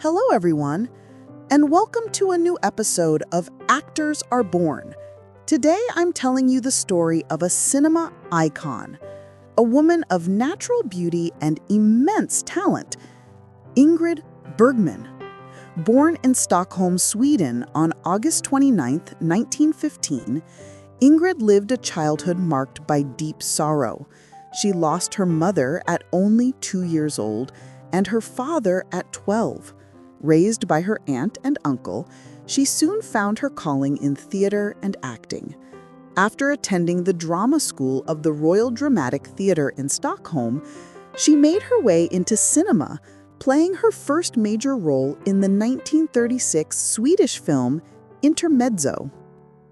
Hello, everyone, and welcome to a new episode of Actors Are Born. Today, I'm telling you the story of a cinema icon, a woman of natural beauty and immense talent, Ingrid Bergman. Born in Stockholm, Sweden on August 29, 1915, Ingrid lived a childhood marked by deep sorrow. She lost her mother at only 2 years old and her father at 12. Raised by her aunt and uncle, she soon found her calling in theater and acting. After attending the drama school of the Royal Dramatic Theatre in Stockholm, she made her way into cinema, playing her first major role in the 1936 Swedish film Intermezzo.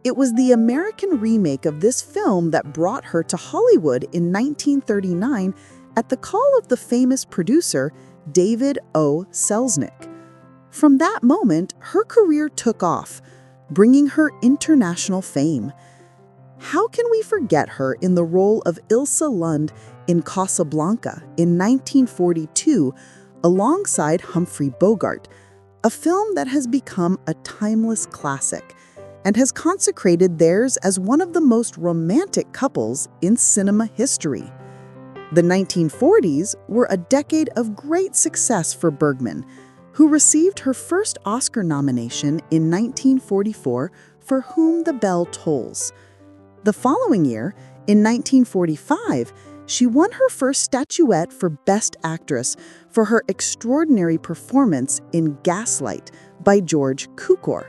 It was the American remake of this film that brought her to Hollywood in 1939 at the call of the famous producer David O. Selznick. From that moment, her career took off, bringing her international fame. How can we forget her in the role of Ilse Lund in Casablanca in 1942 alongside Humphrey Bogart, a film that has become a timeless classic and has consecrated theirs as one of the most romantic couples in cinema history. The 1940s were a decade of great success for Bergman, who received her first Oscar nomination in 1944 for Whom the Bell Tolls. The following year, in 1945, she won her first statuette for Best Actress for her extraordinary performance in Gaslight by George Cukor.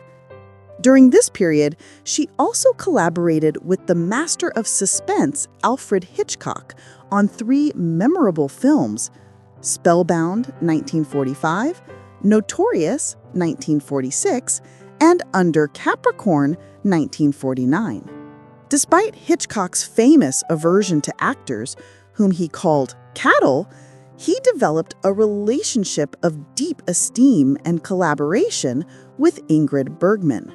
During this period, she also collaborated with the master of suspense Alfred Hitchcock on 3 memorable films: Spellbound, 1945, Notorious, 1946, and Under Capricorn, 1949. Despite Hitchcock's famous aversion to actors, whom he called cattle, he developed a relationship of deep esteem and collaboration with Ingrid Bergman.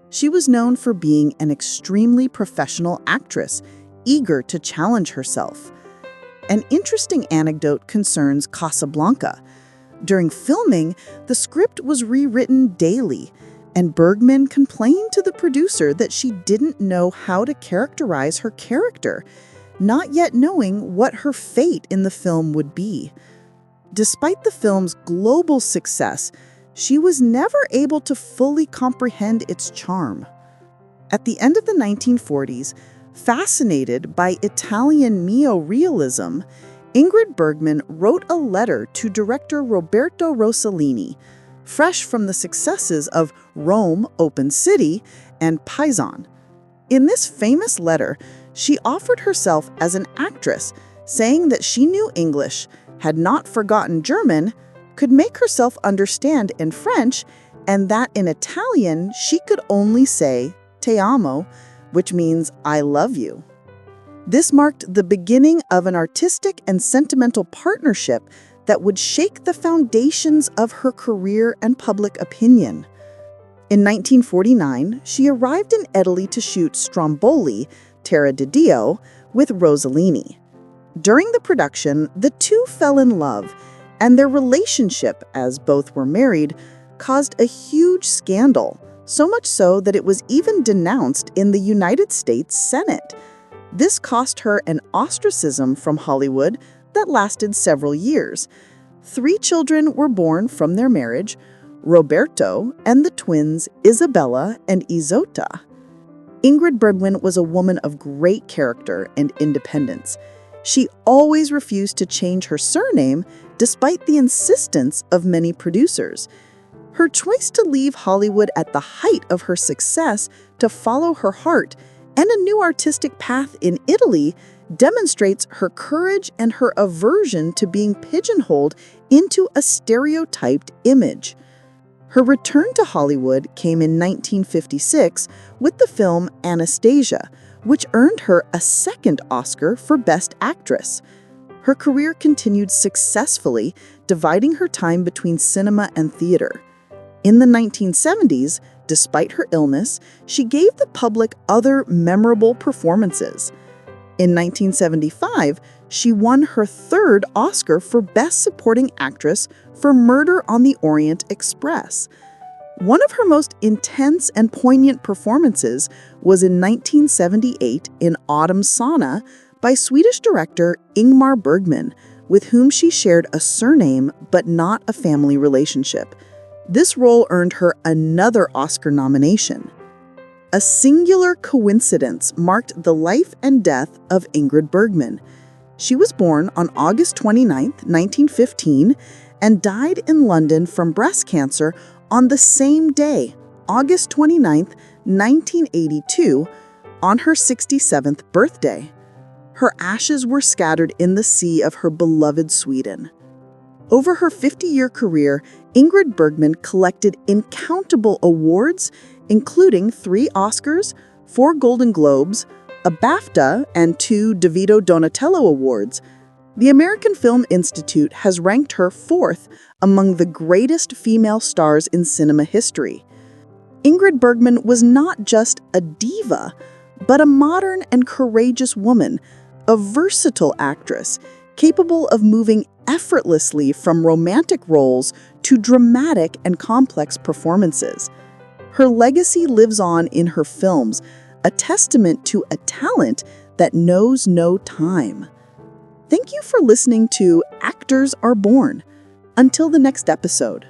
She was known for being an extremely professional actress, eager to challenge herself. An interesting anecdote concerns Casablanca. During filming, the script was rewritten daily, and Bergman complained to the producer that she didn't know how to characterize her character, not yet knowing what her fate in the film would be. Despite the film's global success, she was never able to fully comprehend its charm. At the end of the 1940s, fascinated by Italian neorealism, Ingrid Bergman wrote a letter to director Roberto Rossellini, fresh from the successes of Rome, Open City, and Paisan. In this famous letter, she offered herself as an actress, saying that she knew English, had not forgotten German, could make herself understand in French, and that in Italian she could only say "te amo," which means "I love you." This marked the beginning of an artistic and sentimental partnership that would shake the foundations of her career and public opinion. In 1949, she arrived in Italy to shoot Stromboli, Terra di Dio, with Rossellini. During the production, the two fell in love, and their relationship, as both were married, caused a huge scandal, so much so that it was even denounced in the United States Senate. This cost her an ostracism from Hollywood that lasted several years. 3 children were born from their marriage: Roberto and the twins Isabella and Isotta. Ingrid Bergman was a woman of great character and independence. She always refused to change her surname despite the insistence of many producers. Her choice to leave Hollywood at the height of her success to follow her heart and a new artistic path in Italy demonstrates her courage and her aversion to being pigeonholed into a stereotyped image. Her return to Hollywood came in 1956 with the film Anastasia, which earned her a second Oscar for Best Actress. Her career continued successfully, dividing her time between cinema and theater. In the 1970s, despite her illness, she gave the public other memorable performances. In 1975, She won her third Oscar for Best Supporting Actress for Murder on the Orient Express. One of her most intense and poignant performances was in 1978 in Autumn Sauna by Swedish director Ingrid Bergman, with whom she shared a surname but not a family relationship. This role earned her another Oscar nomination. A singular coincidence marked the life and death of Ingrid Bergman. She was born on August 29, 1915, and died in London from breast cancer on the same day, August 29, 1982, on her 67th birthday. Her ashes were scattered in the sea of her beloved Sweden. Over her 50-year career, Ingrid Bergman collected incountable awards, including 3 Oscars, 4 Golden Globes, a BAFTA, and 2 DeVito Donatello Awards. The American Film Institute has ranked her 4th among the greatest female stars in cinema history. Ingrid Bergman was not just a diva, but a modern and courageous woman, a versatile actress, capable of moving effortlessly from romantic roles to dramatic and complex performances. Her legacy lives on in her films, a testament to a talent that knows no time. Thank you for listening to Actors Are Born. Until the next episode.